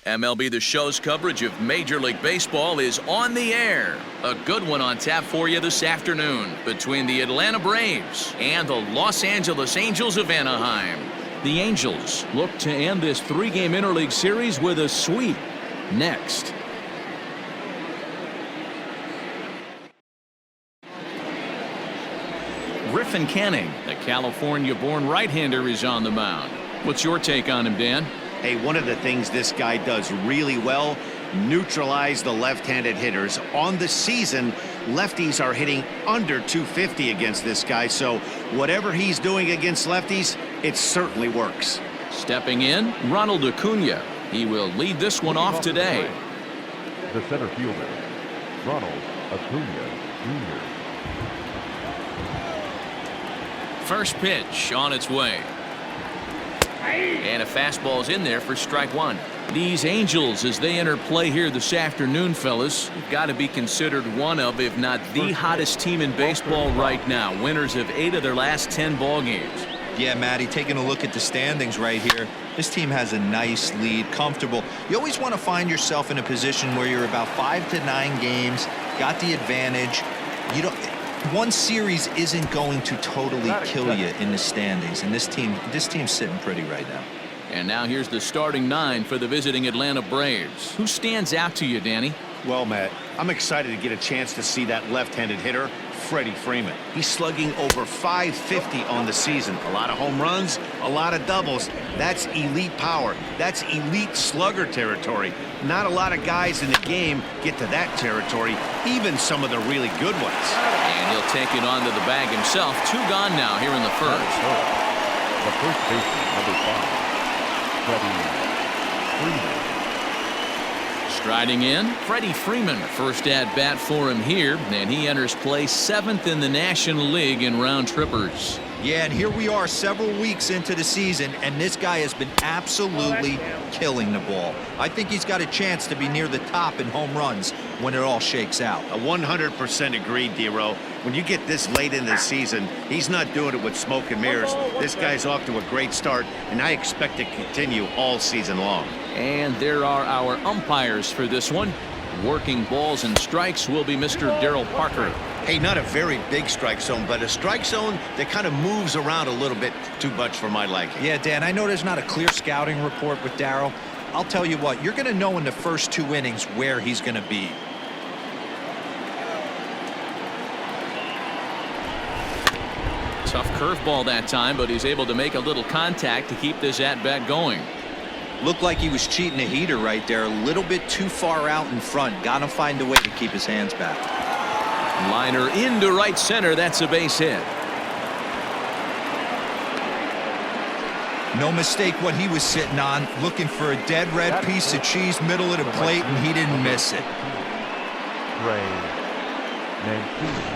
MLB The Show's coverage of Major League Baseball is on the air. A good one on tap for you this afternoon between the Atlanta Braves and the Los Angeles Angels of Anaheim. The Angels look to end this three-game interleague series with a sweep. Next. Griffin, the California-born right-hander, is on the mound. What's your take on him, Dan? Hey, one of the things this guy does really well, neutralize the left-handed hitters. On the season, lefties are hitting under 250 against this guy, so whatever he's doing against lefties, it certainly works. Stepping in, Ronald Acuña. He will lead this one off today. The center fielder, Ronald Acuña Jr. First pitch on its way. And a fastball's in there for strike one. These Angels, as they enter play here this afternoon, fellas, have got to be considered one of, if not the hottest team in baseball right now. Winners of 8 of their last 10 ball games. Yeah, Matty, taking a look at the standings right here, this team has a nice lead, comfortable. You always want to find yourself in a position where you're about 5 to 9 games, got the advantage. You don't. One series isn't going to totally kill you in the standings, and this team's sitting pretty right now. And now here's the starting 9 for the visiting Atlanta Braves. Who stands out to you, Danny? Well, Matt, I'm excited to get a chance to see that left-handed hitter, Freddie Freeman. He's slugging over 550 on the season. A lot of home runs, a lot of doubles. That's elite power. That's elite slugger territory. Not a lot of guys in the game get to that territory, even some of the really good ones. And he'll take it onto the bag himself. 2 gone now here in the first. The first baseman, number 5, Freddie Freeman. Striding in, Freddie Freeman. First at bat for him here, and he enters play 7th in the National League in round trippers. Yeah, and here we are several weeks into the season, and this guy has been absolutely killing the ball. I think he's got a chance to be near the top in home runs when it all shakes out. 100% agreed, D-Row. When you get this late in the season, he's not doing it with smoke and mirrors. This guy's off to a great start, and I expect to continue all season long. And there are our umpires for this one. Working balls and strikes will be Mr. Darryl Parker. Hey, not a very big strike zone, but a strike zone that kind of moves around a little bit too much for my liking. Yeah, Dan, I know there's not a clear scouting report with Darryl. I'll tell you what, you're going to know in the first 2 innings where he's going to be. Tough curveball that time, but he's able to make a little contact to keep this at-bat going. Looked like he was cheating a heater right there, a little bit too far out in front. Got to find a way to keep his hands back. Liner into right center. That's a base hit. No mistake what he was sitting on, looking for a dead red piece of cheese middle of the plate, and he didn't miss it. Mancini.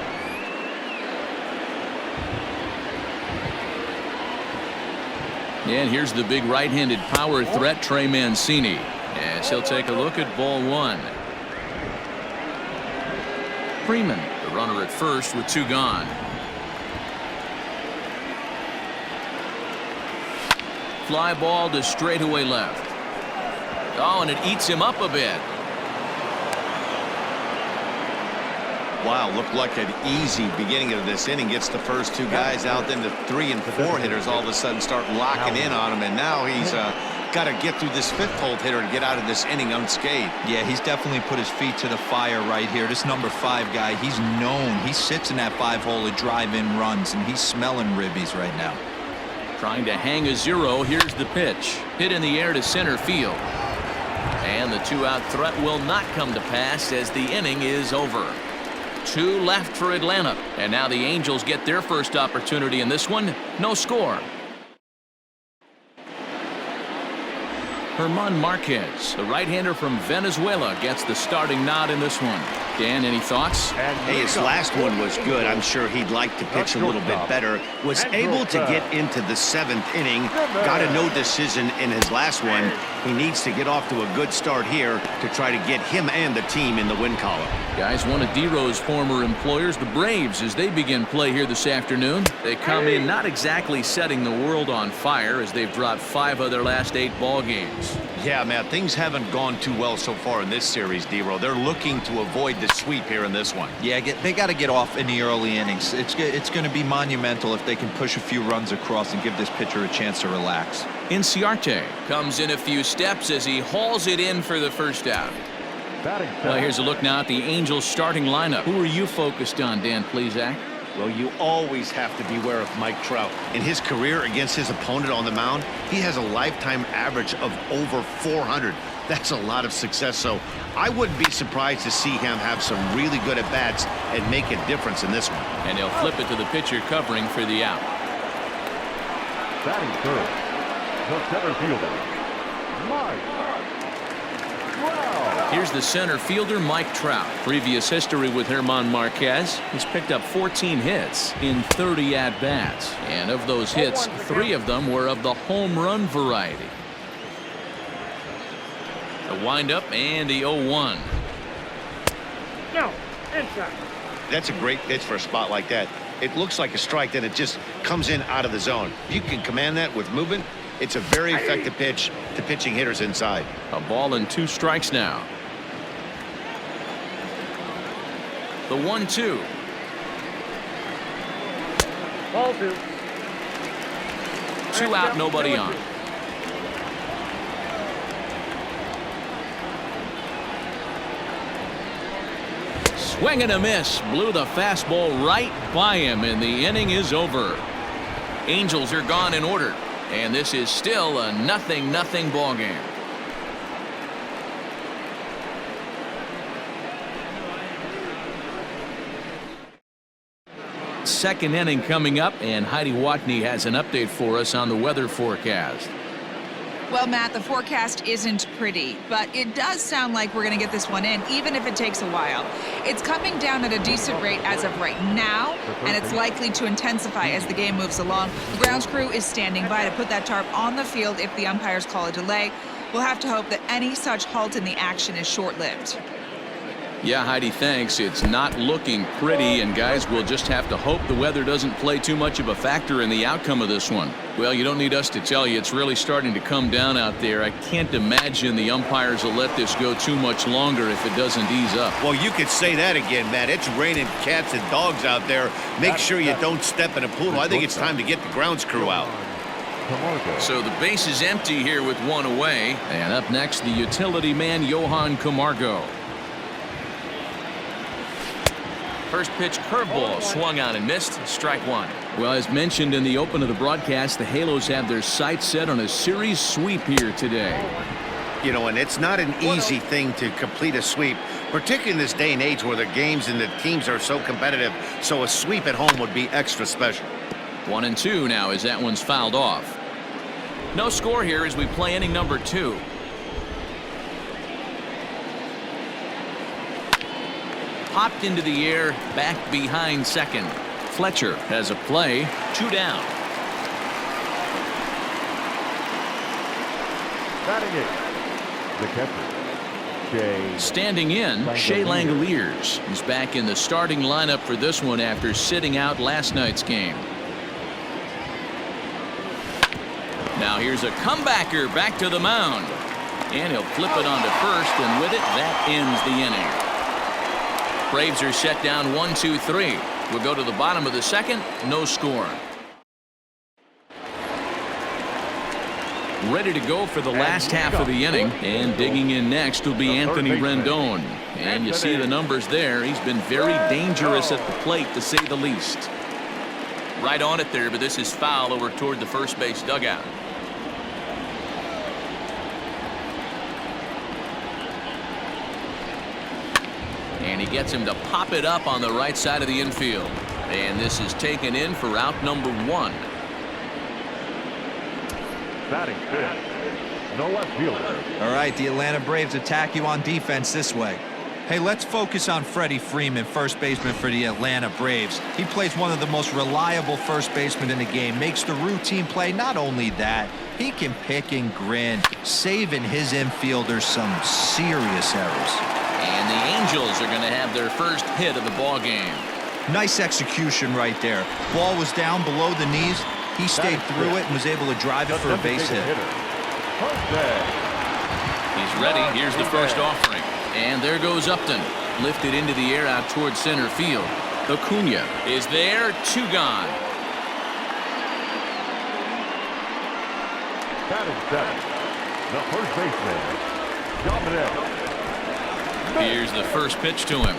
And here's the big right-handed power threat, Trey Mancini, as he'll take a look at ball 1. Freeman, the runner at first with 2 gone. Fly ball to straightaway left. Oh, and it eats him up a bit. Wow, looked like an easy beginning of this inning. Gets the first 2 guys out, then the 3 and 4 hitters all of a sudden start locking in on him, and now he's got to get through this 5th hole hitter to get out of this inning unscathed. Yeah, he's definitely put his feet to the fire right here. This number 5 guy, he's known. He sits in that 5 hole to drive in runs, and he's smelling ribbies right now. Trying to hang a 0. Here's the pitch. Hit in the air to center field. And the 2-out threat will not come to pass as the inning is over. 2 left for Atlanta, and now the Angels get their first opportunity in this one. No score. German Márquez, the right-hander from Venezuela, gets the starting nod in this one. Dan, any thoughts? Hey, his last one was good. I'm sure he'd like to pitch a little bit better. Was able to get into the 7th inning. Got a no decision in his last one. He needs to get off to a good start here to try to get him and the team in the win column. Guys, one of D-Row's former employers, the Braves, as they begin play here this afternoon. They come in not exactly setting the world on fire as they've dropped 5 of their last 8 ball games. Yeah, man, things haven't gone too well so far in this series, D-Row. They're looking to avoid the sweep here in this one. Yeah, they got to get off in the early innings. It's going to be monumental if they can push a few runs across and give this pitcher a chance to relax. Inciarte comes in a few steps as he hauls it in for the first out. Well, here's a look now at the Angels starting lineup. Who are you focused on, Dan Plesac? Well, you always have to beware of Mike Trout. In his career against his opponent on the mound, he has a lifetime average of over 400. That's a lot of success, so I wouldn't be surprised to see him have some really good at-bats and make a difference in this one. And he'll flip it to the pitcher covering for the out. Batting third, the center fielder, Mike Trout. Here's the center fielder, Mike Trout. Previous history with German Márquez. He's picked up 14 hits in 30 at-bats. And of those hits, 3 of them were of the home run variety. The windup and the 0-1. No, inside. That's a great pitch for a spot like that. It looks like a strike, then it just comes in out of the zone. You can command that with movement. It's a very effective pitch to pitching hitters inside. A ball and 2 strikes now. The 1-2. Ball 2. 2 out, nobody on. Swing and a miss. Blew the fastball right by him, and the inning is over. Angels are gone in order, and this is still a 0-0 ball game. Second inning coming up, and Heidi Watney has an update for us on the weather forecast. Well, Matt, the forecast isn't pretty, but it does sound like we're going to get this one in, even if it takes a while. It's coming down at a decent rate as of right now, and it's likely to intensify as the game moves along. The grounds crew is standing by to put that tarp on the field if the umpires call a delay. We'll have to hope that any such halt in the action is short-lived. Yeah, Heidi, thanks. It's not looking pretty, and guys, we'll just have to hope the weather doesn't play too much of a factor in the outcome of this one. Well, you don't need us to tell you it's really starting to come down out there. I can't imagine the umpires will let this go too much longer if it doesn't ease up. Well, you could say that again, Matt. It's raining cats and dogs out there. Make sure you don't step in a pool. I think it's time to get the grounds crew out. So the base is empty here with 1 away. And up next, the utility man, Johan Camargo. First pitch curveball swung on and missed. Strike 1. Well, as mentioned in the open of the broadcast, the Halos have their sights set on a series sweep here today. You know, and it's not an easy thing to complete a sweep, particularly in this day and age where the games and the teams are so competitive. So a sweep at home would be extra special. 1-2 now as that one's fouled off. No score here as we play inning number 2. Popped into the air, back behind second. Fletcher has a play, 2 down. Batting 8, the catcher, Shea. Standing in, Shea Langoliers. He's back in the starting lineup for this one after sitting out last night's game. Now here's a comebacker back to the mound. And he'll flip it onto first, and with it, that ends the inning. Braves are set down 1-2-3. We'll go to the bottom of the second. No score. Ready to go for the last half of the inning. And digging in next will be Anthony Rendon. And you see the numbers there. He's been very dangerous at the plate, to say the least. Right on it there, but this is foul over toward the first base dugout. And he gets him to pop it up on the right side of the infield. And this is taken in for out number 1. Batting 5th, no left fielder. All right, the Atlanta Braves attack you on defense this way. Hey, let's focus on Freddie Freeman, first baseman for the Atlanta Braves. He plays one of the most reliable first basemen in the game, makes the routine play. Not only that, he can pick and grin, saving his infielders some serious errors. And the Angels are going to have their first hit of the ball game. Nice execution right there. Ball was down below the knees. He stayed through it and was able to drive it for a base hit. He's ready. Here's the first offering. And there goes Upton. Lifted into the air out towards center field. Acuña is there. 2 gone. Batting 7th, the first baseman, Dominic. Here's the first pitch to him.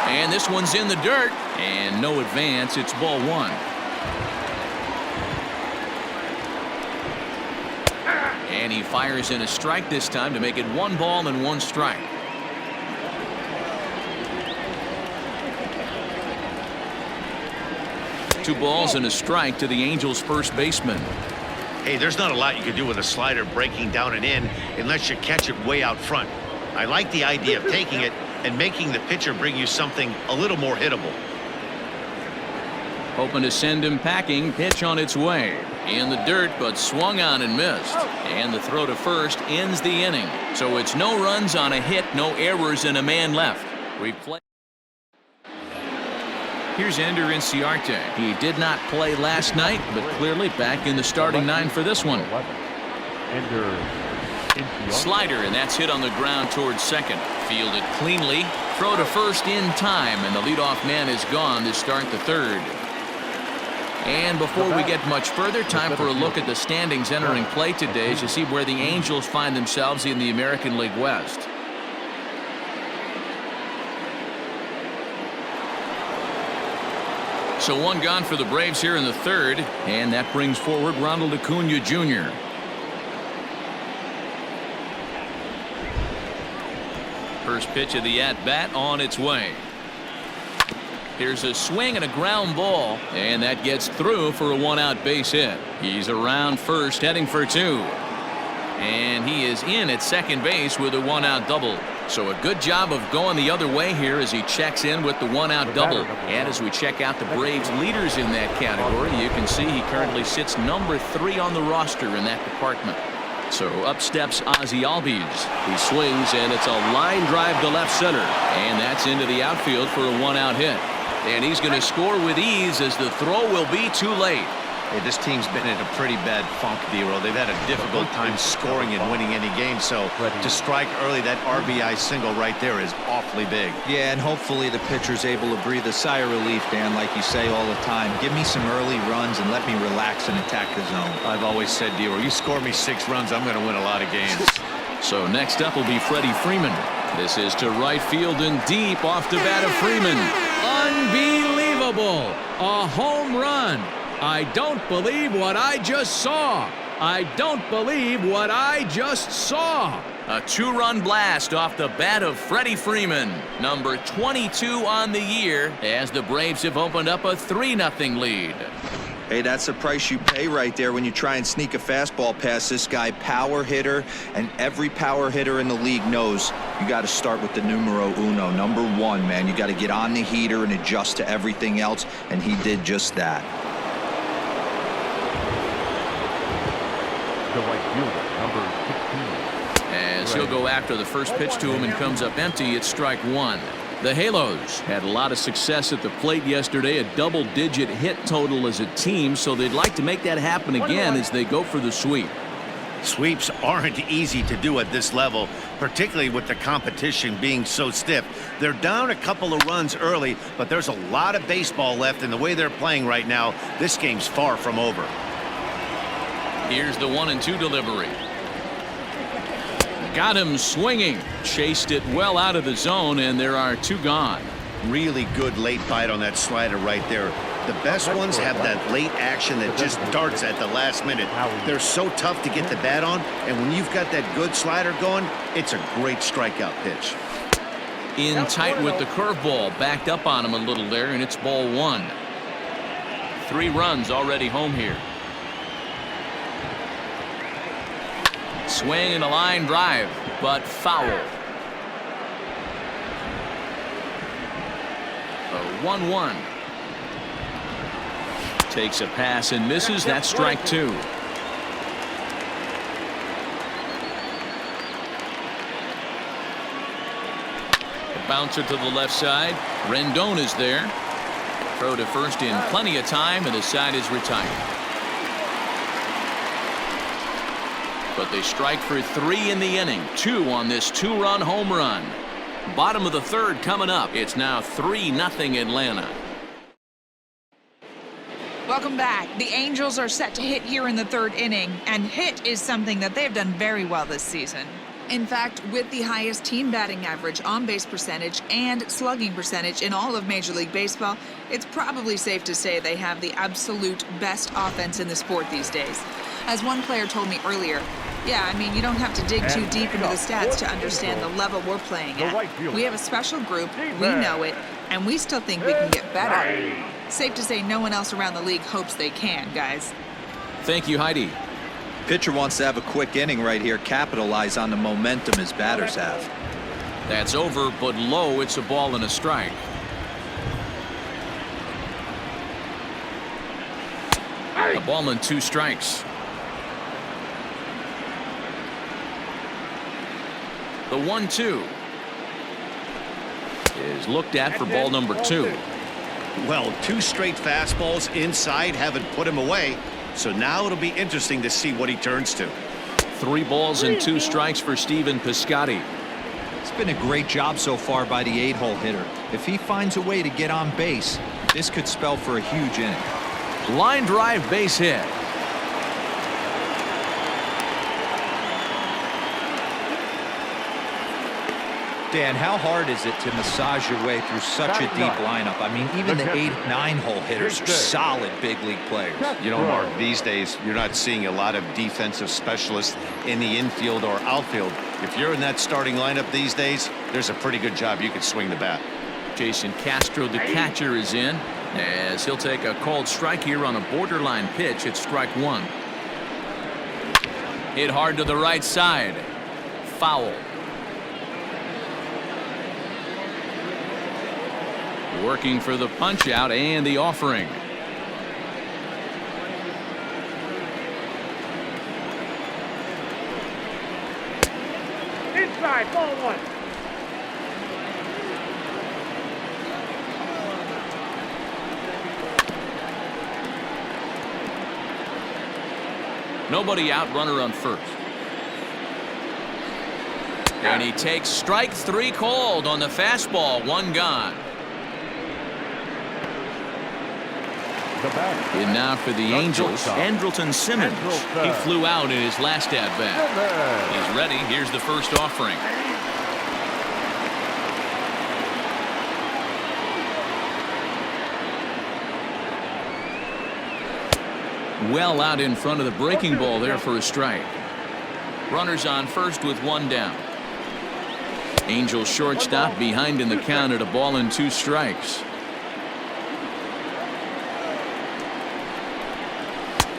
And this one's in the dirt. And no advance. It's ball 1. And he fires in a strike this time to make it 1 ball and 1 strike. Two balls and a strike to the Angels' first baseman. Hey, there's not a lot you can do with a slider breaking down and in unless you catch it way out front. I like the idea of taking it and making the pitcher bring you something a little more hittable. Hoping to send him packing. Pitch on its way. In the dirt, but swung on and missed. And the throw to first ends the inning. So it's no runs on a hit, no errors, and a man left. We've played. Here's Ender Inciarte. He did not play last night, but clearly back in the starting 9 for this one. Slider, and that's hit on the ground towards second. Fielded cleanly. Throw to first in time, and the leadoff man is gone to start the 3rd. And before we get much further, time for a look at the standings entering play today as you see where the Angels find themselves in the American League West. So 1 gone for the Braves here in the 3rd, and that brings forward Ronald Acuña Jr. First pitch of the at-bat on its way. Here's a swing and a ground ball, and that gets through for a 1-out base hit. He's around first, heading for 2. And he is in at second base with a 1-out double. So a good job of going the other way here as he checks in with the 1-out double. And as we check out the Braves leaders in that category, you can see he currently sits number 3 on the roster in that department. So up steps Ozzie Albies. He swings, and it's a line drive to left center. And that's into the outfield for a 1-out hit. And he's going to score with ease as the throw will be too late. Hey, this team's been in a pretty bad funk, D-Roll. They've had a difficult time scoring and winning any game. So to strike early, that RBI single right there is awfully big. Yeah, and hopefully the pitcher's able to breathe a sigh of relief, Dan, like you say all the time. Give me some early runs and let me relax and attack the zone. I've always said, D-Roll, you score me 6 runs, I'm going to win a lot of games. So next up will be Freddie Freeman. This is to right field and deep off the bat of Freeman. Unbelievable! A home run! I don't believe what I just saw. I don't believe what I just saw. A 2-run blast off the bat of Freddie Freeman, number 22 on the year, as the Braves have opened up a 3-0 lead. Hey, that's the price you pay right there when you try and sneak a fastball past this guy. Power hitter, and every power hitter in the league knows you got to start with the numero uno, number 1, man. You got to get on the heater and adjust to everything else, and he did just that. The right fielder, number 16. As he'll go after the first pitch to him and comes up empty, it's strike 1. The Halos had a lot of success at the plate yesterday, a double-digit hit total as a team, so they'd like to make that happen again as they go for the sweep. Sweeps aren't easy to do at this level, particularly with the competition being so stiff. They're down a couple of runs early, but there's a lot of baseball left, and the way they're playing right now, this game's far from over. Here's the 1-2 delivery. Got him swinging. Chased it well out of the zone, and there are 2 gone. Really good late bite on that slider right there. The best ones have that late action that just darts at the last minute. They're so tough to get the bat on, and when you've got that good slider going, it's a great strikeout pitch. In tight with the curveball, backed up on him a little there, and it's ball 1. 3 runs already home here. Swing and a line drive, but foul. A 1-1. Takes a pass and misses. That's strike 2. A bouncer to the left side. Rendon is there. Throw to first in plenty of time, and the side is retired. but they strike for 3 in the inning. 2 on this 2-run home run. Bottom of the third coming up. It's now 3-0 Atlanta. Welcome back. The Angels are set to hit here in the third inning, and hit is something that they've done very well this season. In fact, with the highest team batting average, on-base percentage, and slugging percentage in all of Major League Baseball, it's probably safe to say they have the absolute best offense in the sport these days. As one player told me earlier, yeah, I mean, you don't have to dig too deep into the stats to understand the level we're playing at. We have a special group, we know it, and we still think we can get better. Safe to say no one else around the league hopes they can, guys. Thank you, Heidi. Pitcher wants to have a quick inning right here, capitalize on the momentum his batters have. That's over, but low. It's a ball and a strike. A ball and 2 strikes. The 1-2 is looked at for ball number 2. Well, 2 straight fastballs inside haven't put him away. So now it'll be interesting to see what he turns to. 3 balls and 2 strikes for Steven Piscotty. It's been a great job so far by the 8-hole hitter. If he finds a way to get on base, this could spell for a huge inning. Line drive base hit. Dan, how hard is it to massage your way through such a deep lineup? I mean, even the 8-9-hole hitters are solid big league players. You know, Mark, these days you're not seeing a lot of defensive specialists in the infield or outfield. If you're in that starting lineup these days, there's a pretty good job you could swing the bat. Jason Castro, the catcher, is in as he'll take a called strike here on a borderline pitch. It's strike 1. Hit hard to the right side. Foul. Working for the punch out and the offering. Inside, ball 1. Nobody out, runner on first. And he takes strike 3 called on the fastball. 1 gone. And now for the Angels, Andrelton Simmons. He flew out in his last at-bat. He's ready. Here's the first offering. Well out in front of the breaking ball there for a strike. Runners on first with 1 down. Angels shortstop behind in the count at a ball and 2 strikes.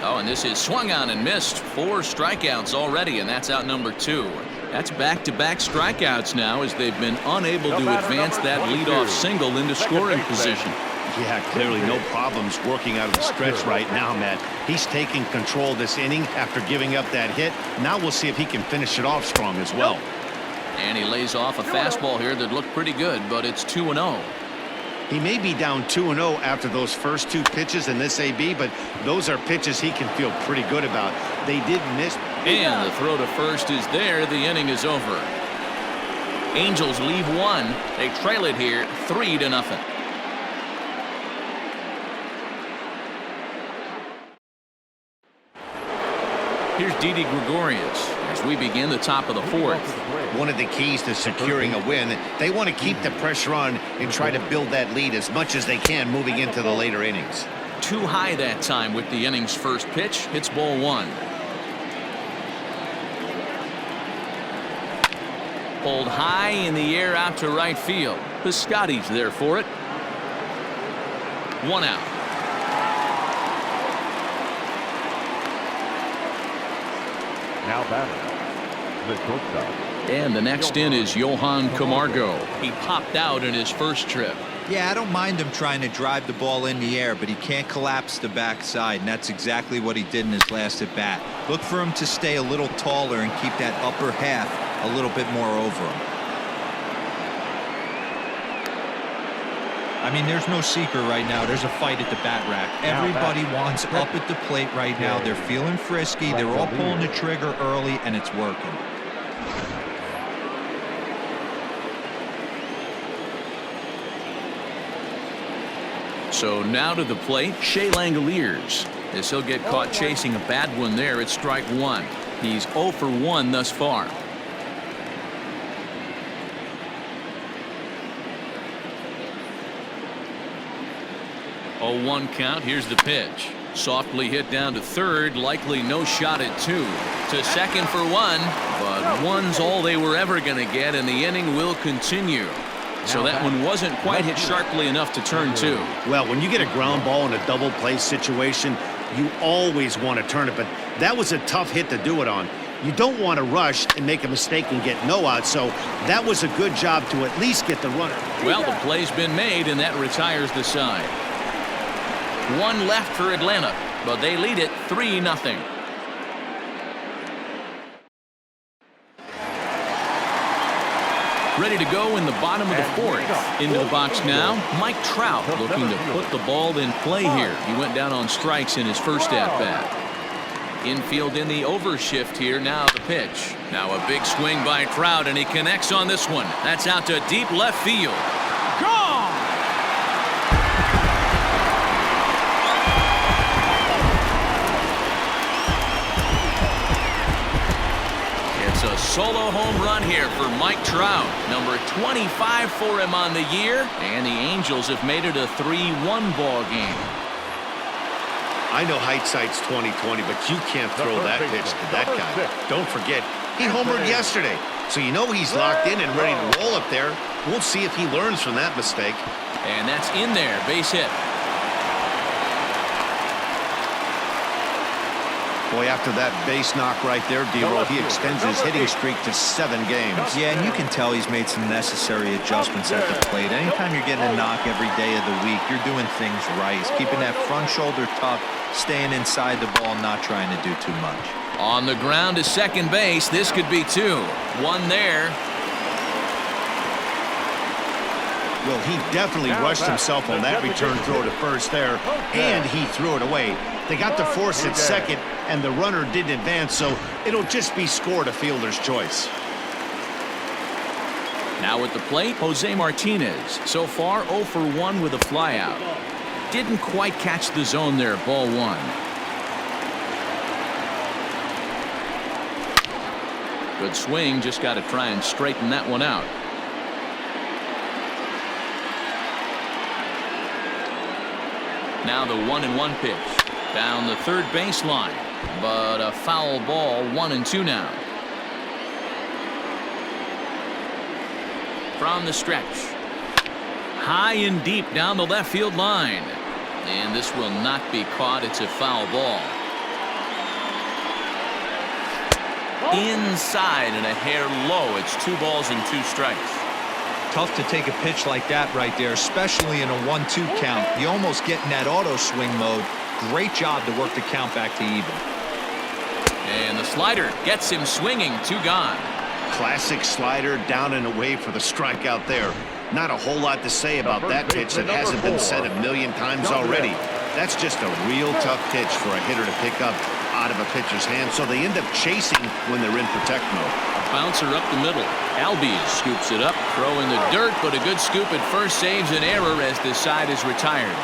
Oh, and this is swung on and missed. 4 strikeouts already, and that's out number 2. That's back-to-back strikeouts now as they've been unable to advance that leadoff single into scoring position. Yeah, clearly no problems working out of the stretch right now, Matt. He's taking control this inning after giving up that hit. Now we'll see if he can finish it off strong as well. And he lays off a fastball here that looked pretty good, but it's 2-0. He may be down 2-0 after those first 2 pitches in this AB, but those are pitches he can feel pretty good about. They did miss. And the throw to first is there. The inning is over. Angels leave 1. They trail it here 3-0. Here's Didi Gregorius as we begin the top of the 4th. One of the keys to securing a win, they want to keep the pressure on and try to build that lead as much as they can moving into the later innings. Too high that time with the inning's first pitch. Hits ball 1. Pulled high in the air out to right field. Piscotty's there for it. 1 out. Now batting, the shortstop. And the next in is Johan Camargo. He popped out in his first trip. Yeah, I don't mind him trying to drive the ball in the air, but he can't collapse the backside, and that's exactly what he did in his last at bat. Look for him to stay a little taller and keep that upper half a little bit more over him. I mean, there's no secret right now. There's a fight at the bat rack. Everybody wants up at the plate right now. They're feeling frisky. They're all pulling the trigger early, and it's working. So now to the plate, Shea Langoliers, as he'll get caught chasing a bad one there at strike one. He's 0 for 1 thus far. Oh, 1 count. Here's the pitch. Softly hit down to third. Likely no shot at 2. To second for 1. But 1's all they were ever going to get, and the inning will continue. So that one wasn't quite hit sharply enough to turn 2. Well, when you get a ground ball in a double play situation, you always want to turn it, but that was a tough hit to do it on. You don't want to rush and make a mistake and get no out, so that was a good job to at least get the runner. Well, the play's been made, and that retires the side. 1 left for Atlanta, but they lead it 3-0. Ready to go in the bottom of the 4th. Into the box now, Mike Trout looking to put the ball in play here. He went down on strikes in his first at-bat. Infield in the overshift here. Now the pitch. Now a big swing by Trout, and he connects on this one. That's out to deep left field. Gone! It's a solo home run here for Mike Trout. Number 25 for him on the year, and the Angels have made it a 3-1 ball game. I know hindsight's 20/20, but you can't throw that pitch to that guy. Don't forget, he homered yesterday, so you know he's locked in and ready to roll up there. We'll see if he learns from that mistake. And that's in there, base hit. Boy, after that base knock right there, D-Roll, he extends his hitting streak to 7 games. Yeah, and you can tell he's made some necessary adjustments at the plate. Anytime you're getting a knock every day of the week, you're doing things right. He's keeping that front shoulder tucked, staying inside the ball, not trying to do too much. On the ground to second base, this could be 2. 1 there. Well, he definitely rushed himself on that return throw to first there, and he threw it away. They got the force at second, and the runner didn't advance, so it'll just be scored a fielder's choice. Now at the plate, Jose Martinez. So far, 0 for 1 with a flyout. Didn't quite catch the zone there, ball 1. Good swing, just got to try and straighten that one out. Now the 1-1 pitch. Down the third baseline, but a foul ball. 1-2 now. From the stretch, high and deep down the left field line, and this will not be caught. It's a foul ball. Inside and a hair low. It's 2 balls and 2 strikes. Tough to take a pitch like that right there, especially in a 1-2 count. You almost get in that auto swing mode. Great job to work the count back to even. And the slider gets him swinging. 2 gone. Classic slider, down and away for the strikeout there. Not a whole lot to say about that pitch that hasn't been said a million times already. That's just a real tough pitch for a hitter to pick up out of a pitcher's hand, so they end up chasing when they're in protect mode. Bouncer up the middle. Albies scoops it up, throw in the dirt, but a good scoop at first saves an error as this side is retired.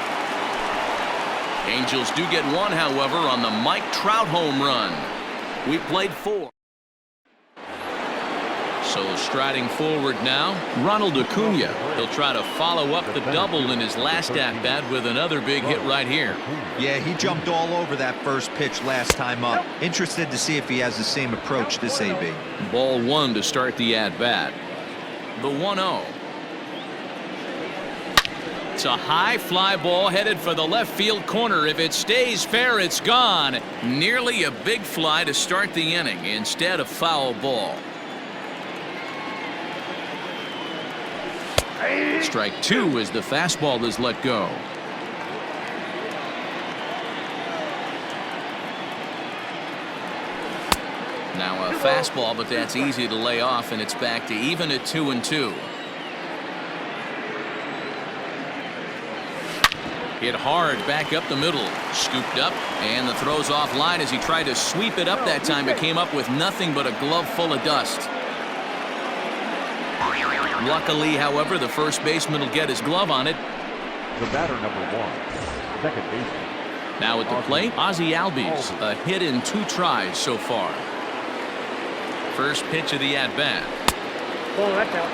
Angels do get 1, however, on the Mike Trout home run. We played 4. So striding forward now, Ronald Acuña. He'll try to follow up the double in his last at-bat with another big hit right here. Yeah, he jumped all over that first pitch last time up. Interested to see if he has the same approach this AB. Ball 1 to start the at-bat. The 1-0. It's a high fly ball headed for the left field corner. If it stays fair, it's gone. Nearly a big fly to start the inning. Instead, a foul ball. Strike 2 as the fastball is let go. Now a fastball, but that's easy to lay off, and it's back to even at 2-2. Hit hard back up the middle. Scooped up, and the throw's offline as he tried to sweep it up that time. It came up with nothing but a glove full of dust. Luckily, however, the first baseman will get his glove on it. The batter, number 1, second baseman. Now at the plate, Ozzie Albies, a hit in 2 tries so far. First pitch of the at-bat. Oh, that's out.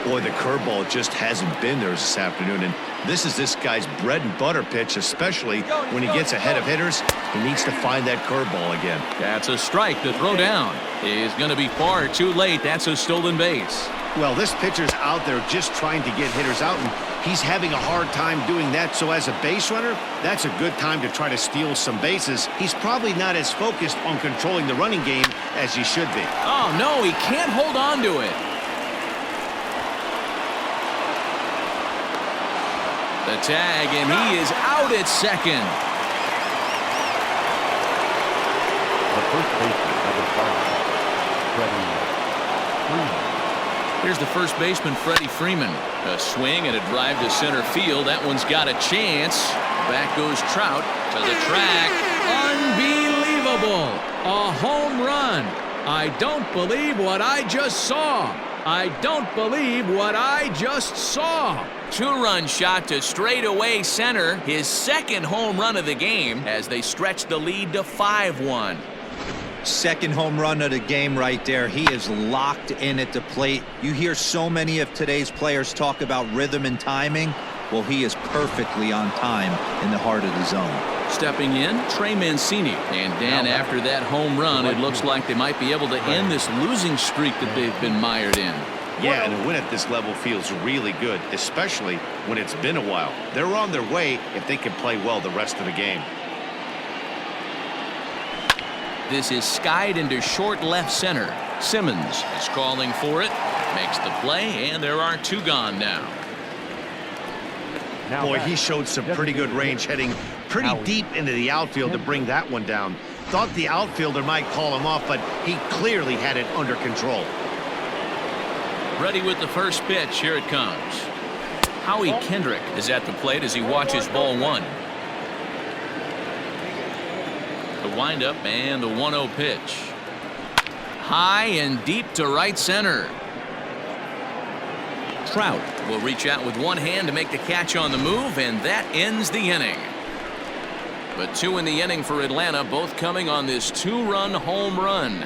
Boy, the curveball just hasn't been there this afternoon, and this is this guy's bread and butter pitch, especially when he gets ahead of hitters. He needs to find that curveball again. That's a strike to throw down. He's going to be far too late. That's a stolen base. Well, this pitcher's out there just trying to get hitters out, and he's having a hard time doing that. So as a base runner, that's a good time to try to steal some bases. He's probably not as focused on controlling the running game as he should be. Oh, no, he can't hold on to it. The tag, and he is out at second. The first baseman, number 5, Freeman. Here's the first baseman, Freddie Freeman. A swing and a drive to center field. That one's got a chance. Back goes Trout to the track. Unbelievable. A home run. I don't believe what I just saw. I don't believe what I just saw. 2-run shot to straightaway center. His second home run of the game as they stretch the lead to 5-1. Second home run of the game right there. He is locked in at the plate. You hear so many of today's players talk about rhythm and timing. Well, he is perfectly on time in the heart of the zone. Stepping in, Trey Mancini. And Dan, after that home run, it looks like they might be able to end this losing streak that they've been mired in. Yeah, and a win at this level feels really good, especially when it's been a while. They're on their way if they can play well the rest of the game. This is skied into short left center. Simmons is calling for it, makes the play, and there are 2 gone now. Boy, he showed some pretty good range, heading pretty deep into the outfield to bring that one down. Thought the outfielder might call him off, but he clearly had it under control. Ready with the first pitch. Here it comes. Howie Kendrick is at the plate as he watches ball 1. The windup and the 1-0 pitch. High and deep to right center. Trout will reach out with one hand to make the catch on the move, and that ends the inning. But 2 in the inning for Atlanta, both coming on this 2-run home run.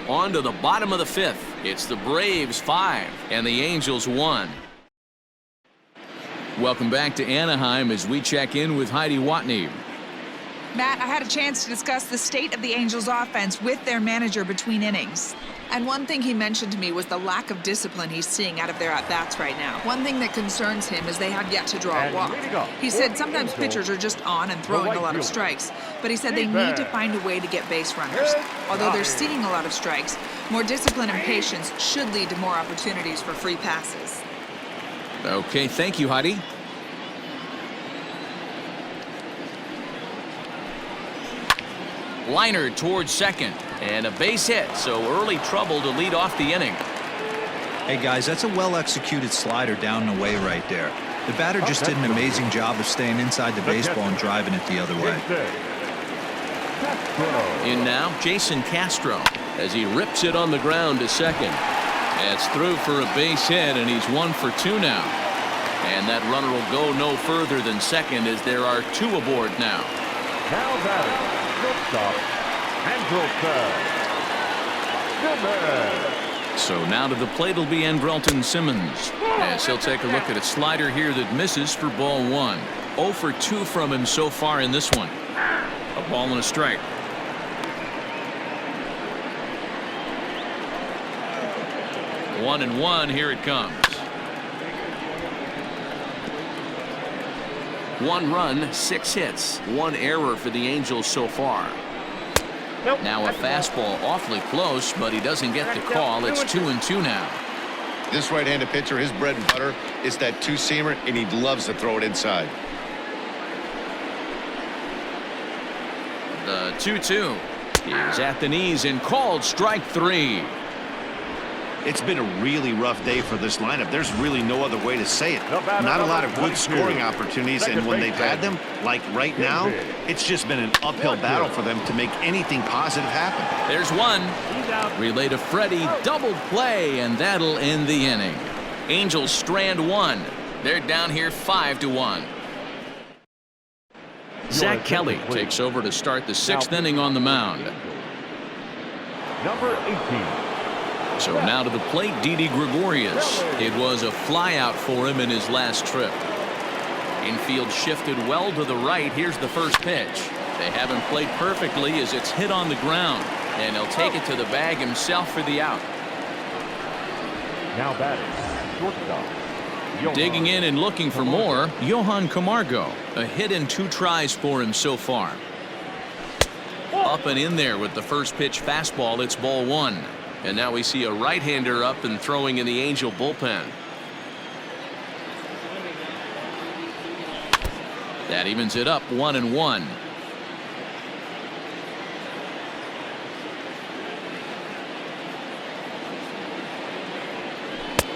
On to the bottom of the 5th. It's the Braves 5 and the Angels 1. Welcome back to Anaheim as we check in with Heidi Watney. Matt, I had a chance to discuss the state of the Angels offense with their manager between innings. And one thing he mentioned to me was the lack of discipline he's seeing out of their at-bats right now. One thing that concerns him is they have yet to draw a walk. He said sometimes pitchers are just on and throwing a lot of strikes, but he said they need to find a way to get base runners. Although they're seeing a lot of strikes, more discipline and patience should lead to more opportunities for free passes. Okay, thank you, Heidi. Liner towards second, and a base hit, so early trouble to lead off the inning. Hey guys, that's a well-executed slider down and away right there. The batter just did an amazing job of staying inside the baseball and driving it the other way. In now, Jason Castro as he rips it on the ground to second. It's through for a base hit, and he's 1 for 2 now. And that runner will go no further than second as there are 2 aboard now. Now batting, shortstop, Andrelton Simmons. So now to the plate will be Andrelton Simmons as he'll take a look at a slider here that misses for ball 1. 0 for 2 from him so far in this one. A ball and a strike. One and one. Here it comes. 1 run, 6 hits, 1 error for the Angels so far. Now a fastball awfully close, but he doesn't get the call. It's 2-2 now. This right-handed pitcher, his bread and butter is that 2-seamer, and he loves to throw it inside. The 2-2 is at the knees and called strike 3. It's been a really rough day for this lineup. There's really no other way to say it. Not a lot of good scoring opportunities, and when they've had them, like right now, it's just been an uphill battle for them to make anything positive happen. There's one. Relay to Freddie, double play, and that'll end the inning. Angels strand one. They're down here 5-1. Zach Kelly takes over to start the 6th inning on the mound. Number 18. So now to the plate, Didi Gregorius. It was a flyout for him in his last trip. Infield shifted well to the right. Here's the first pitch. They haven't played perfectly as it's hit on the ground, and he'll take it to the bag himself for the out. Now batting, shortstop. Digging in and looking for more, Johan Camargo. A hit in 2 tries for him so far. Up and in there with the first pitch fastball. It's ball 1. And now we see a right-hander up and throwing in the Angel bullpen. That evens it up 1-1.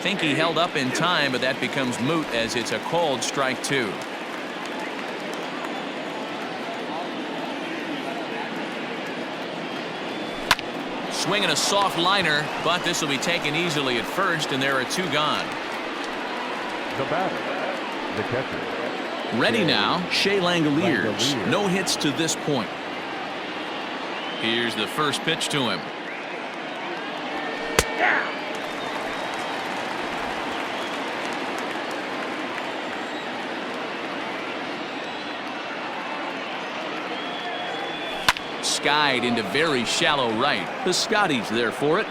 Think he held up in time, but that becomes moot as it's a called strike 2. Swinging a soft liner, but this will be taken easily at first, and there are 2 gone. The batter, the catcher. Ready now, Shea Langoliers. No hits to this point. Here's the first pitch to him. Skied into very shallow right. Piscotty's there for it,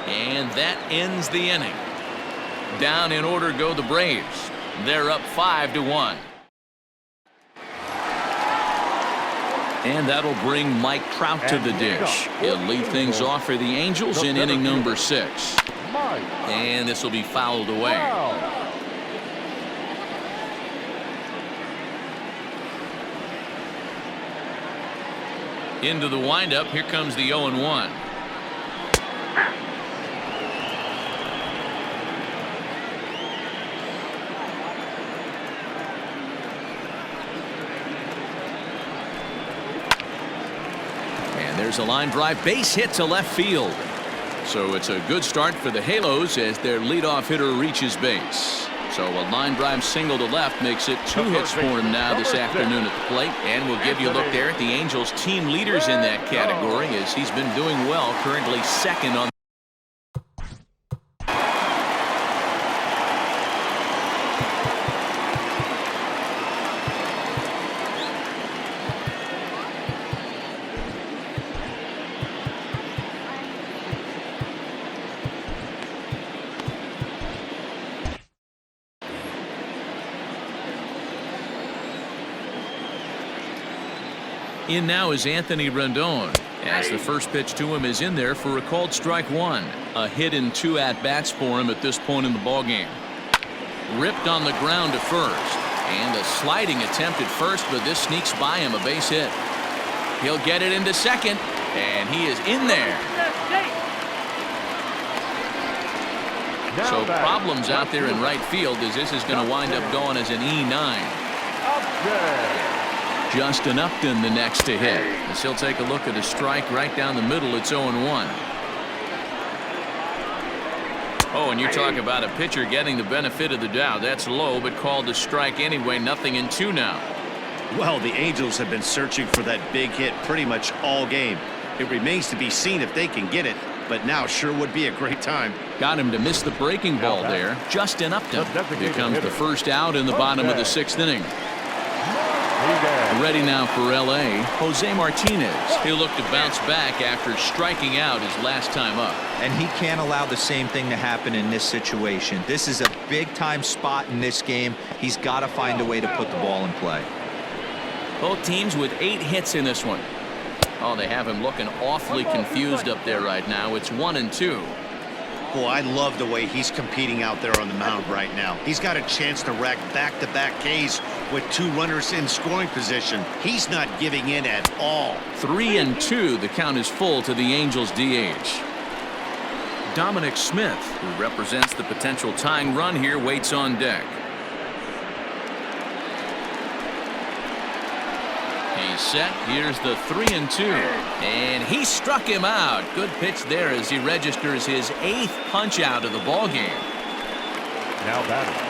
and that ends the inning. Down in order go the Braves. They're up 5-1. And that'll bring Mike Trout to the dish. He'll lead things off for the Angels in inning number 6. And this will be fouled away. Into the windup. Here comes the 0-1. And there's a line drive, base hit to left field. So it's a good start for the Halos as their leadoff hitter reaches base. So a line drive single to left makes it 2 hits for him now this afternoon at the plate. And we'll give you a look there at the Angels team leaders in that category as he's been doing well, currently 2nd on. In now is Anthony Rendon as the first pitch to him is in there for a called strike 1. A hit in 2 at-bats for him at this point in the ballgame. Ripped on the ground to first, and a sliding attempt at first, but this sneaks by him, a base hit. He'll get it into second, and he is in there. So problems out there in right field as this is going to wind up going as an E9. Justin Upton the next to hit as he'll take a look at a strike right down the middle. It's 0-1. Oh, and you talk about a pitcher getting the benefit of the doubt. That's low, but called a strike anyway. 0-2 now. Well, the Angels have been searching for that big hit pretty much all game. It remains to be seen if they can get it, but now sure would be a great time. Got him to miss the breaking ball there. Justin Upton becomes the first out in the bottom of the 6th inning. Ready now for L.A., Jose Martinez. He'll look to bounce back after striking out his last time up. And he can't allow the same thing to happen in this situation. This is a big-time spot in this game. He's got to find a way to put the ball in play. Both teams with 8 hits in this one. Oh, they have him looking awfully confused up there right now. It's 1-2. Boy, I love the way he's competing out there on the mound right now. He's got a chance to rack back-to-back Ks with 2 runners in scoring position. He's not giving in at all. 3-2. The count is full to the Angels DH. Dominic Smith, who represents the potential tying run here, waits on deck. He's set. Here's the 3-2. And he struck him out. Good pitch there as he registers his 8th punch out of the ball game. Now batting.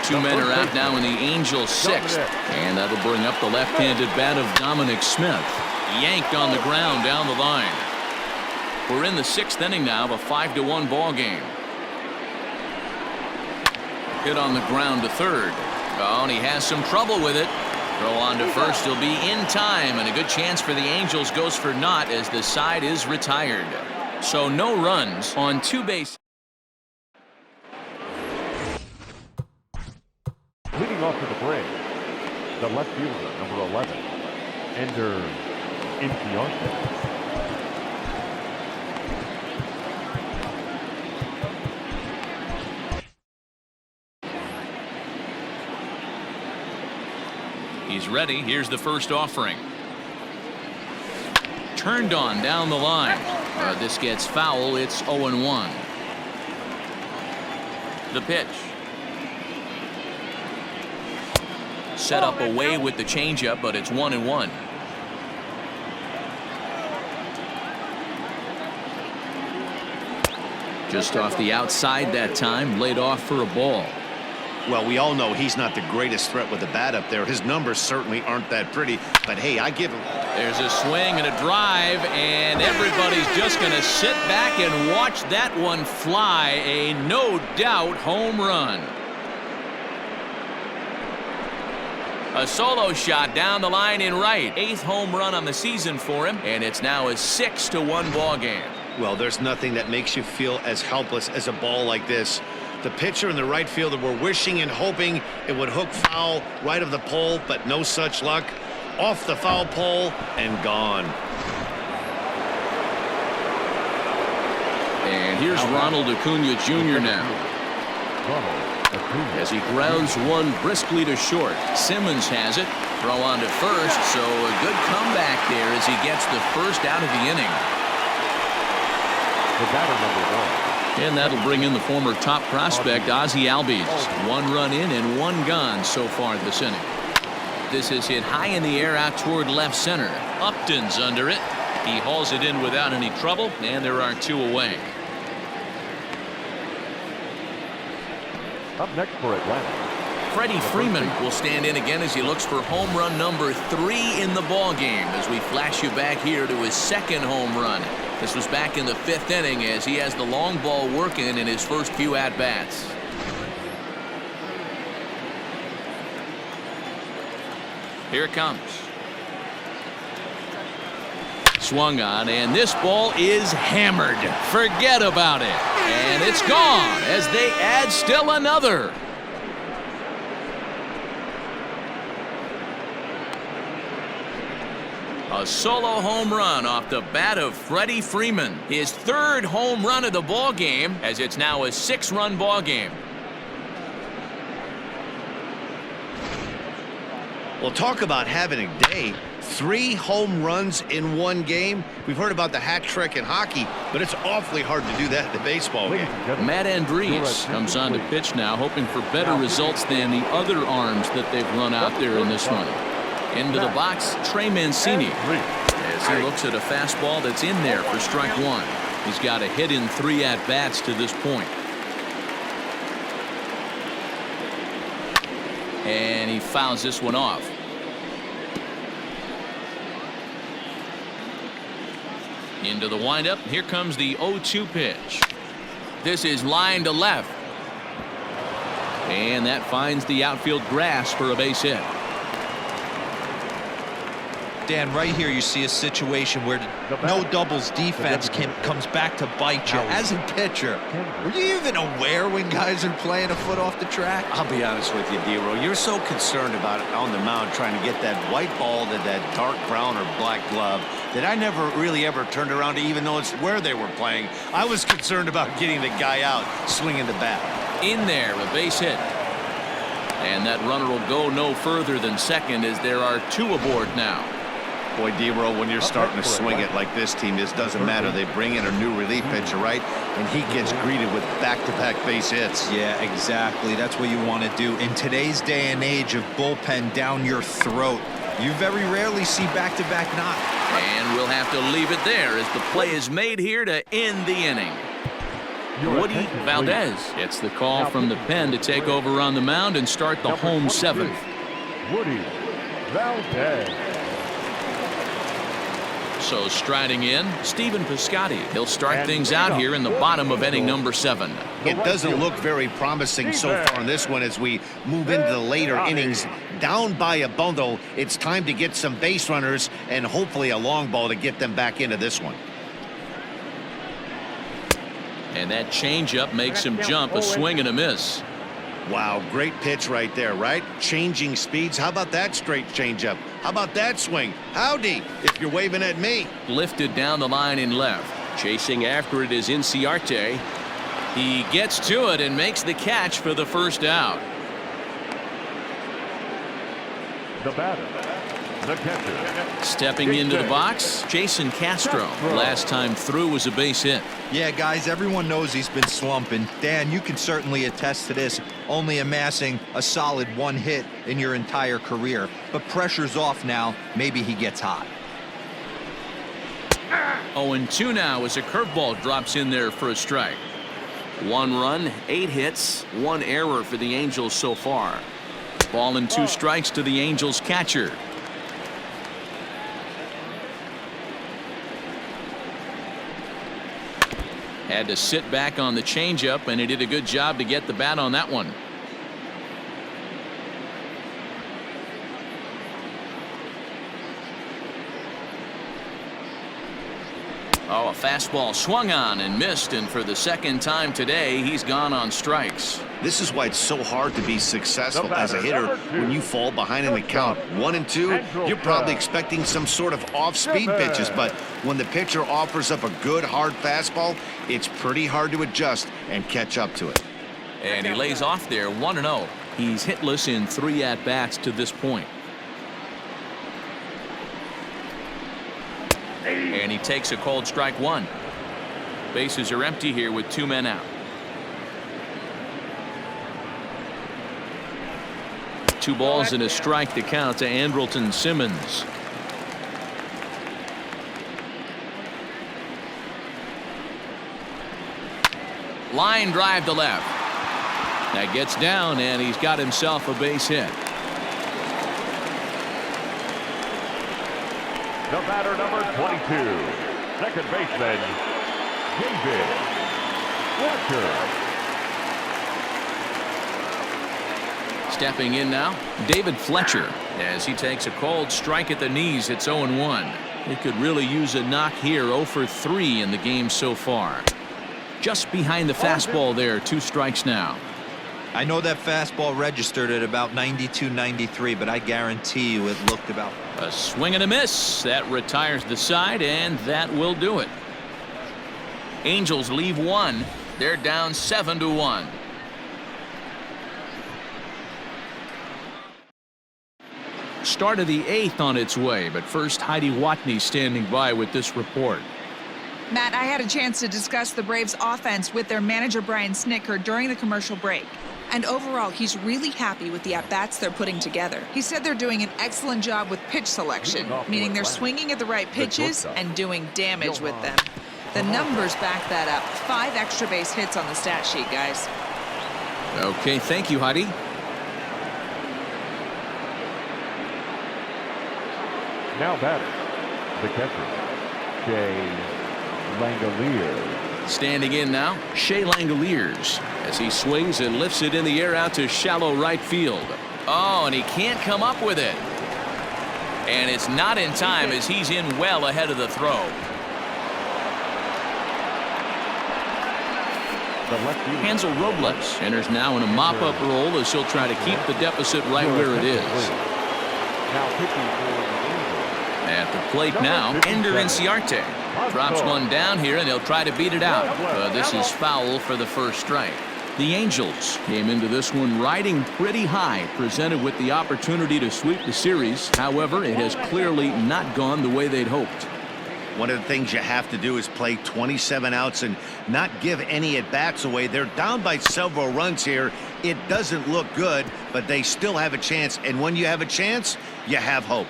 2 men are out now in the Angels' 6th. And that'll bring up the left-handed bat of Dominic Smith. Yanked on the ground down the line. We're in the 6th inning now of a 5-1 ball game. Hit on the ground to third. Oh, and he has some trouble with it. Throw on to first. He'll be in time, and a good chance for the Angels goes for naught as the side is retired. So no runs on 2 bases. Leading off to the plate, the left fielder, number 11, Ender Inciarte. He's ready. Here's the first offering. Turned on down the line. This gets foul. It's 0-1. The pitch. Set up away with the changeup, but it's 1-1. Just off the outside that time, laid off for a ball. Well, we all know he's not the greatest threat with the bat up there. His numbers certainly aren't that pretty, but hey, I give him. There's a swing and a drive, and everybody's just going to sit back and watch that one fly. A no doubt home run. A solo shot down the line in right. 8th home run on the season for him, and it's now a 6-1 ball game. Well, there's nothing that makes you feel as helpless as a ball like this. The pitcher and the right fielder were wishing and hoping it would hook foul right of the pole, but no such luck. Off the foul pole and gone. And here's Ronald Acuña Jr. now. As he grounds one briskly to short. Simmons has it. Throw on to first, so a good comeback there as he gets the first out of the inning. The batter, number 1. And that'll bring in the former top prospect, Ozzie Albies. 1 run in and 1 gone so far this inning. This is hit high in the air out toward left center. Upton's under it. He hauls it in without any trouble, and there are 2 away. Up next for Atlanta, Freddie Freeman will stand in again as he looks for home run number 3 in the ball game as we flash you back here to his 2nd home run. This was back in the 5th inning as he has the long ball working in his first few at-bats. Here it comes. Swung on, and this ball is hammered. Forget about it. And it's gone as they add still another. A solo home run off the bat of Freddie Freeman. His 3rd home run of the ball game, as it's now a 6-run ball game. Well, talk about having a day. 3 home runs in 1 game. We've heard about the hat trick in hockey, but it's awfully hard to do that in the baseball game. Matt Andriese comes on to pitch now, hoping for better results than the other arms that they've run out there in this one. Into the box, Trey Mancini, as he looks at a fastball that's in there for strike 1. He's got a hit in 3 at-bats to this point. And he fouls this one off. Into the windup. Here comes the 0-2 pitch. This is line to left. And that finds the outfield grass for a base hit. Dan, right here you see a situation where no doubles defense comes back to bite you. As a pitcher, were you even aware when guys are playing a foot off the track? I'll be honest with you, D-Row. You're so concerned about it on the mound trying to get that white ball to that dark brown or black glove that I never really ever turned around to even notice where they were playing. I was concerned about getting the guy out swinging the bat. In there, a base hit. And that runner will go no further than second as there are 2 aboard now. Boy, D-Roll, when you're starting to swing it like this team, it doesn't matter. They bring in a new relief pitcher, right? And he gets greeted with back-to-back base hits. Yeah, exactly. That's what you want to do. In today's day and age of bullpen down your throat, you very rarely see back-to-back knocks. And we'll have to leave it there as the play is made here to end the inning. Woody Valdez gets the call from the pen to take over on the mound and start the home seventh. Woody Valdez. So striding in, Stephen Piscotty. He'll start things out here in the bottom of inning number 7. It doesn't look very promising so far in this one as we move into the later innings. Down by a bundle, it's time to get some base runners and hopefully a long ball to get them back into this one. And that changeup makes him jump, a swing and a miss. Wow, great pitch right there, right? Changing speeds. How about that straight changeup? How about that swing? Howdy, if you're waving at me. Lifted down the line in left. Chasing after it is Inciarte. He gets to it and makes the catch for the first out. The batter, the catcher. Stepping into the box, Jason Castro. Last time through was a base hit. Yeah, guys, everyone knows he's been slumping. Dan, you can certainly attest to this, only amassing a solid 1 hit in your entire career. But pressure's off now. Maybe he gets hot. 0-2 now as a curveball drops in there for a strike. 1 run, 8 hits, 1 error for the Angels so far. Ball and 2 strikes to the Angels catcher. Had to sit back on the changeup, and he did a good job to get the bat on that one. Oh, a fastball swung on and missed, and for the second time today, he's gone on strikes. This is why it's so hard to be successful as a hitter when you fall behind in the count 1-2. You're probably expecting some sort of off-speed pitches, but when the pitcher offers up a good hard fastball, it's pretty hard to adjust and catch up to it. And he lays off there 1-0. He's hitless in 3 at-bats to this point. And he takes a cold strike 1. Bases are empty here with 2 men out. 2 balls and a strike to count to Andrelton Simmons. Line drive to left. That gets down, and he's got himself a base hit. The batter, number 22, second baseman, David Fletcher. Stepping in now, David Fletcher, as he takes a cold strike at the knees. It's 0-1. He could really use a knock here. 0 for 3 in the game so far. Just behind the fastball there. 2 strikes now. I know that fastball registered at about 92, 93, but I guarantee you it looked about. A swing and a miss. That retires the side, and that will do it. Angels leave 1. They're down 7-1. Start of the 8th on its way, but first Heidi Watney standing by with this report. Matt, I had a chance to discuss the Braves offense with their manager Brian Snitker during the commercial break. And overall, he's really happy with the at-bats they're putting together. He said they're doing an excellent job with pitch selection, meaning they're swinging at the right pitches and doing damage with them. The numbers back that up. 5 extra base hits on the stat sheet, guys. Okay, thank you, Heidi. Now batter, the catcher, Shea Langoliers. Standing in now, Shea Langoliers, as he swings and lifts it in the air out to shallow right field. Oh, and he can't come up with it. And it's not in time as he's in well ahead of the throw. Hansel Robles enters now in a mop-up role as he'll try to keep the deficit right where it is. Now pitching for the At the plate now, Ender Inciarte drops one down here, and they'll try to beat it out. This is foul for the first strike. The Angels came into this one riding pretty high, presented with the opportunity to sweep the series. However, it has clearly not gone the way they'd hoped. One of the things you have to do is play 27 outs and not give any at-bats away. They're down by several runs here. It doesn't look good, but they still have a chance. And when you have a chance, you have hope.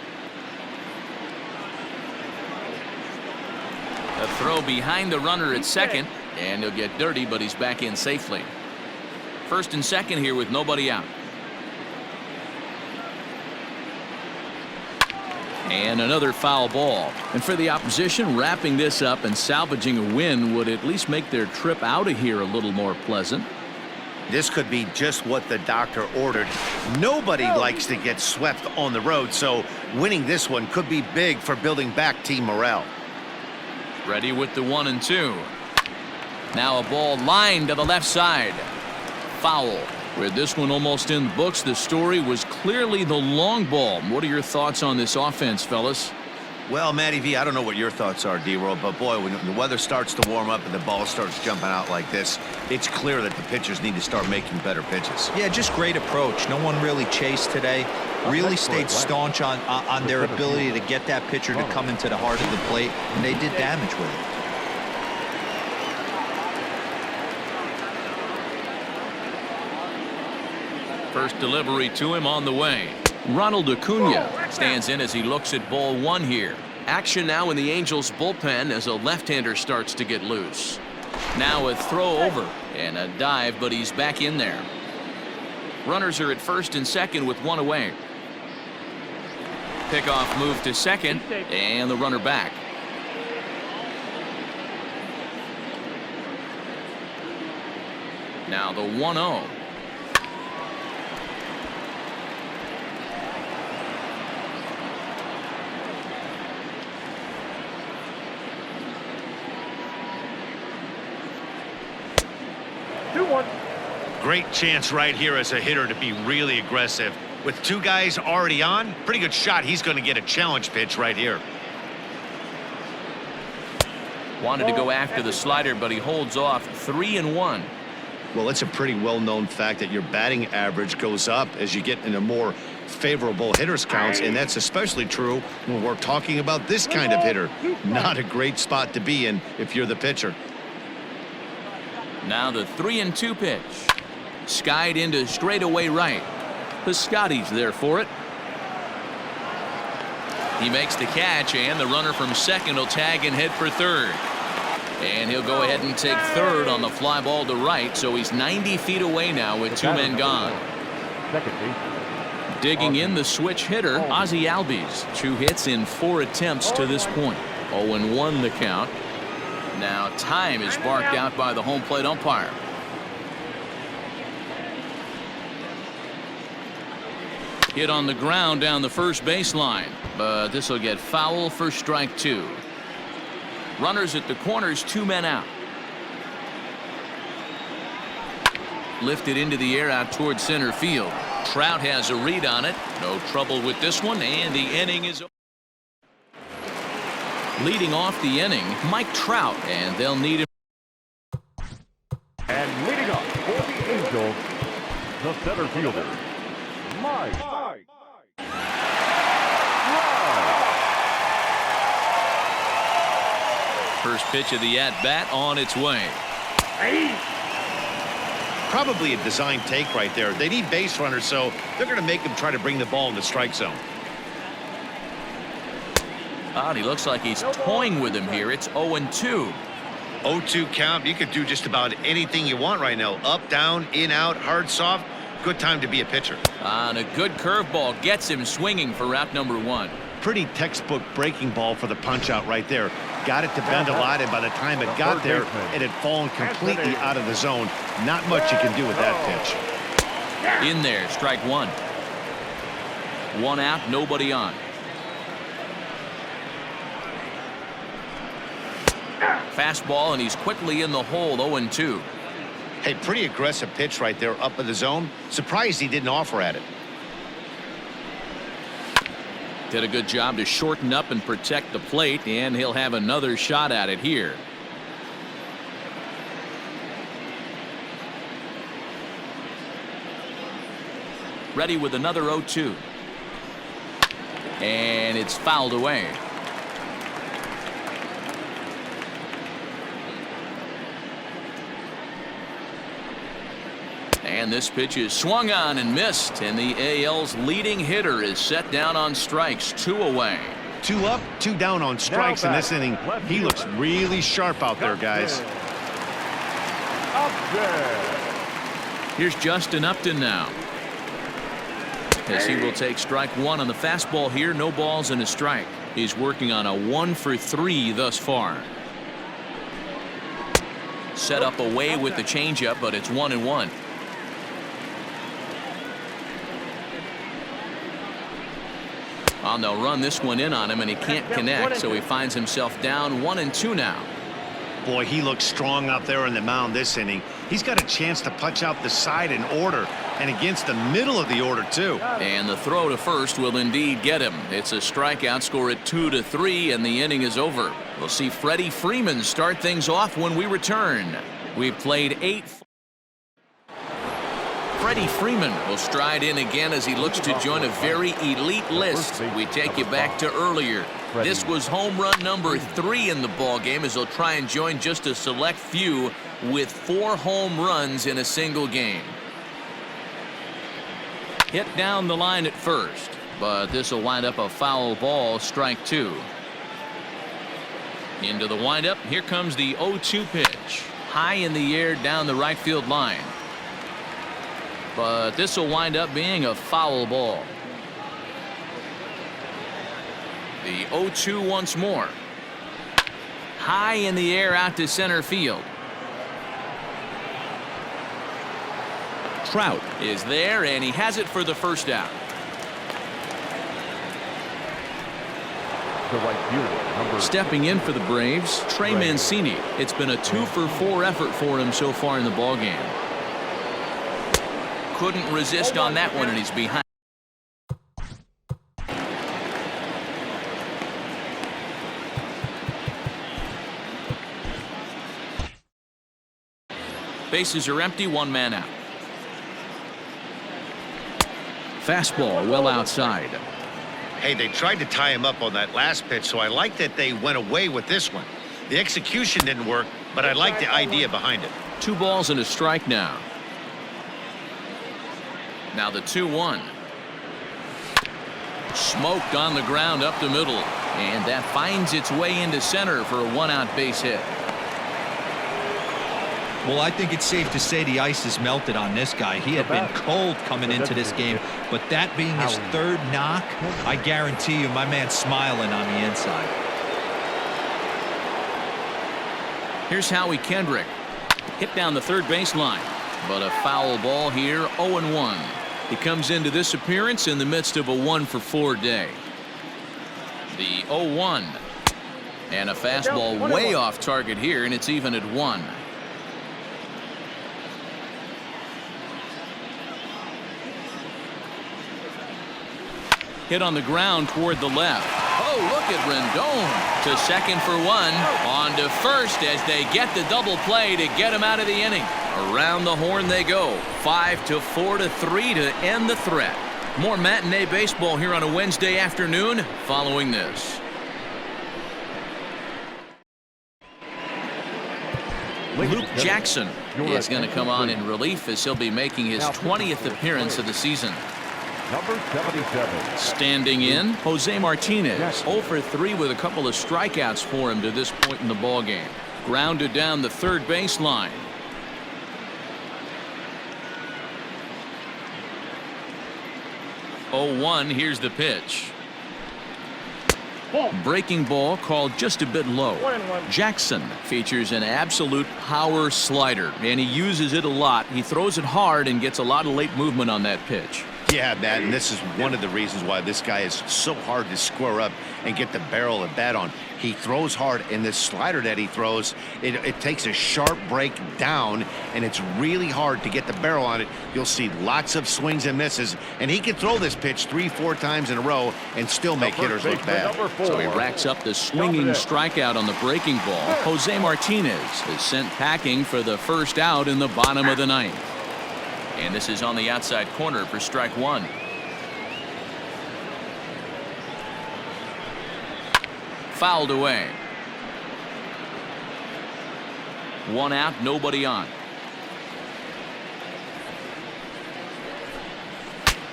A throw behind the runner at second, and he'll get dirty, but he's back in safely. First and second here with nobody out. And another foul ball. And for the opposition, wrapping this up and salvaging a win would at least make their trip out of here a little more pleasant. This could be just what the doctor ordered. Nobody likes to get swept on the road, so winning this one could be big for building back team morale. Ready with the 1-2. Now a ball lined to the left side. Foul. With this one almost in the books, the story was clearly the long ball. What are your thoughts on this offense, fellas? Well, Matty V, I don't know what your thoughts are, D-Roll, but boy, when the weather starts to warm up and the ball starts jumping out like this, it's clear that the pitchers need to start making better pitches. Yeah, just great approach. No one really chased today. Really stayed staunch on their ability to get that pitcher to come into the heart of the plate, and they did damage with it. First delivery to him on the way. Ronald Acuña stands in as he looks at ball one here. Action now in the Angels bullpen as a left-hander starts to get loose. Now a throw over and a dive, but he's back in there. Runners are at first and second with one away. Pickoff move to second and the runner back. Now the 1-0. Great chance right here as a hitter to be really aggressive. With two guys already on, pretty good shot. He's going to get a challenge pitch right here. Wanted to go after the slider, but he holds off. 3-1. Well, it's a pretty well-known fact that your batting average goes up as you get into more favorable hitters counts, and that's especially true when we're talking about this kind of hitter. Not a great spot to be in if you're the pitcher. Now the 3-2 pitch. Skied into straightaway right. Piscotty's there for it. He makes the catch, and the runner from second will tag and head for third. And he'll go ahead and take third on the fly ball to right, so he's 90 feet away now with two men gone. Digging in the switch hitter, Ozzie Albies. 2 hits in 4 attempts to this point. 0-1 the count. Now time is barked out by the home plate umpire. Hit on the ground down the first baseline, but this will get foul for strike 2. Runners at the corners, 2 men out. Lifted into the air out towards center field. Trout has a read on it. No trouble with this one, and the inning is over. Leading off the inning, Mike Trout, and they'll need him. And leading up for the Angels, the center fielder, Mike Trout. First pitch of the at-bat on its way. Probably a design take right there. They need base runners, so they're going to make him try to bring the ball in the strike zone. Oh, he looks like he's toying with him here. It's 0-2. 0-2 count. You could do just about anything you want right now. Up, down, in, out, hard, soft. Good time to be a pitcher. And a good curveball gets him swinging for route number 1. Pretty textbook breaking ball for the punch out right there. Got it to bend a lot, and by the time it got there, it had fallen completely out of the zone. Not much you can do with that pitch. In there, strike 1. 1 out, nobody on. Fastball, and he's quickly in the hole. 0-2. Hey, pretty aggressive pitch right there up in the zone. Surprised he didn't offer at it. Did a good job to shorten up and protect the plate, and he'll have another shot at it here. Ready with another 0-2. And it's fouled away. And this pitch is swung on and missed, and the AL's leading hitter is set down on strikes. 2 away. 2 up, 2 down on strikes in this inning. He looks really sharp out there, guys. Here's Justin Upton now, as he will take strike 1 on the fastball here. No balls and a strike. He's working on a 1 for 3 thus far. Set up away with the changeup, but it's 1-1. They'll run this one in on him, and he can't connect, so he finds himself down 1-2 now. Boy, he looks strong out there on the mound this inning. He's got a chance to punch out the side in order, and against the middle of the order, too. And the throw to first will indeed get him. It's a strikeout, score at 2-3, and the inning is over. We'll see Freddie Freeman start things off when we return. We've played 8. Freddie Freeman will stride in again as he looks to join a very elite list. We take you back to earlier. This was home run number 3 in the ballgame, as he'll try and join just a select few with 4 home runs in a single game. Hit down the line at first, but this will wind up a foul ball, strike 2. Into the windup. Here comes the 0-2 pitch. High in the air down the right field line. But this will wind up being a foul ball. The 0-2 once more. High in the air out to center field. Trout is there, and he has it for the first out. The right fielder, Stepping in for the Braves, Trey Mancini. It's been a 2 for 4 effort for him so far in the ballgame. Couldn't resist on that one, and he's behind. Bases are empty, 1 man out. Fastball well outside. Hey, they tried to tie him up on that last pitch, so I like that they went away with this one. The execution didn't work, but I like the idea behind it. 2 balls and a strike now. Now the 2-1. Smoked on the ground up the middle, and that finds its way into center for a 1-out base hit. Well, I think it's safe to say the ice is melted on this guy. He had been cold coming into this game, but that being his 3rd knock, I guarantee you my man's smiling on the inside. Here's Howie Kendrick. Hit down the third baseline, but a foul ball here, 0-1. He comes into this appearance in the midst of a 1 for 4 day. The 0-1. And a fastball way off target here, and it's even at 1. Hit on the ground toward the left. Oh, look at Rendon to second for 1. On to first as they get the double play to get him out of the inning. Around the horn they go. 5-4-3 to end the threat. More matinee baseball here on a Wednesday afternoon following this. Luke Jackson is going to come on in relief as he'll be making his 20th appearance of the season. number 77. Standing in, Jose Martinez, 0 for 3 with a couple of strikeouts for him to this point in the ballgame. Grounded down the third baseline. Oh-1, here's the pitch. Breaking ball called just a bit low. Jackson features an absolute power slider, and he uses it a lot. He throws it hard and gets a lot of late movement on that pitch. Yeah, Matt, and this is one of the reasons why this guy is so hard to square up and get the barrel of bat on. He throws hard, and this slider that he throws, it takes a sharp break down, and it's really hard to get the barrel on it. You'll see lots of swings and misses, and he can throw this pitch 3-4 times in a row and still make hitters look bad. So he racks up the swinging strikeout on the breaking ball. Jose Martinez is sent packing for the first out in the bottom of the ninth. And this is on the outside corner for strike one. Fouled away. One out, nobody on.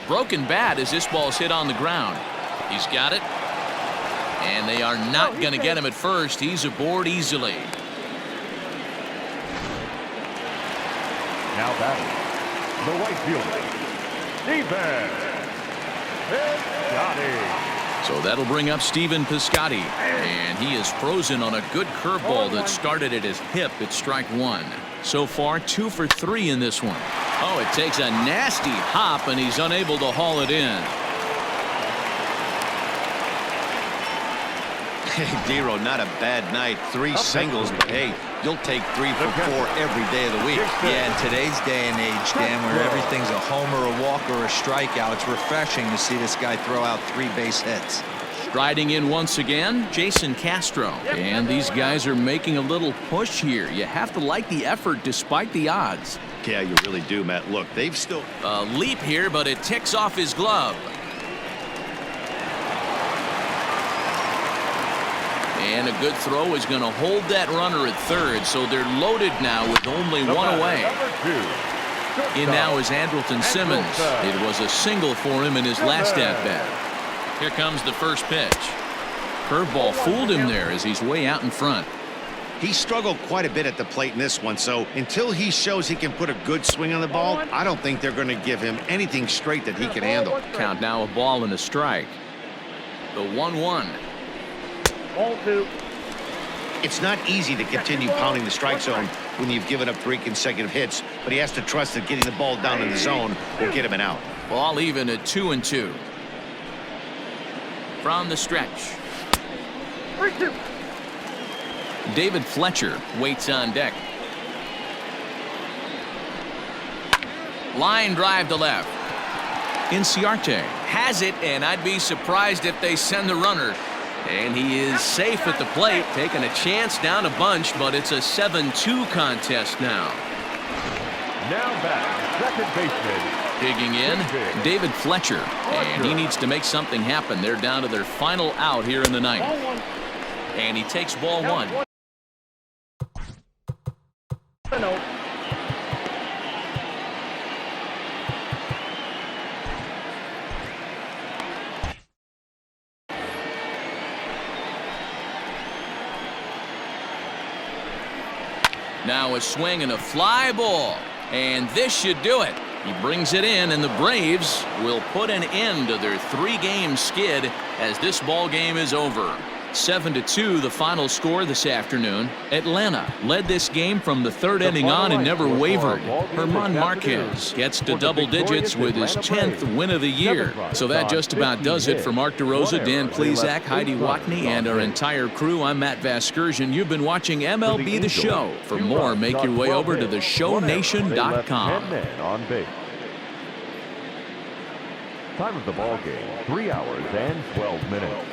Broken bat as this ball's hit on the ground. He's got it. And they are not going to get him at first. He's aboard easily. Now batting, the right fielder, Stephen Piscotty. So that'll bring up Stephen Piscotty. And he is frozen on a good curveball that started at his hip at strike one. So far, 2 for 3 in this one. Oh, it takes a nasty hop, and he's unable to haul it in. Hey, Dero, not a bad night. 3 singles, but hey, you'll take 3 for 4 every day of the week. Yeah, in today's day and age, Dan, where everything's a homer, a walk, or a strikeout, it's refreshing to see this guy throw out 3 base hits. Striding in once again, Jason Castro. And these guys are making a little push here. You have to like the effort despite the odds. Yeah, you really do, Matt. Look, they've still... A leap here, but it ticks off his glove. And a good throw is going to hold that runner at third, so they're loaded now with only one away. In now is Andrelton Simmons. It was a single for him in his last at-bat. Here comes the first pitch. Curveball fooled him there as he's way out in front. He struggled quite a bit at the plate in this one, so until he shows he can put a good swing on the ball, I don't think they're going to give him anything straight that he can handle. Count now a ball and a strike. The 1-1. Ball 2. It's not easy to continue pounding the strike zone when you've given up 3 consecutive hits, but he has to trust that getting the ball down in the zone will get him an out. Ball even at 2-2. From the stretch. 3-2. David Fletcher waits on deck. Line drive to left. Inciarte has it, and I'd be surprised if they send the runner. And he is safe at the plate, taking a chance down a bunch, but it's a 7-2 contest now. Now back, second baseman. Digging in, David Fletcher, and he needs to make something happen. They're down to their final out here in the ninth. And he takes ball 1. Now a swing and a fly ball, and this should do it. He brings it in, and the Braves will put an end to their 3-game skid as this ball game is over. 7-2 the final score this afternoon. Atlanta led this game from the 3rd inning on and never wavered. German Márquez gets to double digits with his 10th win of the year. So that just about does it for Mark DeRosa, Dan Plesac, Heidi Watney, and our entire crew. I'm Matt Vasgersian. You've been watching MLB The Show. For more, make your way over to theshownation.com. Time of the ball game, 3 hours and 12 minutes.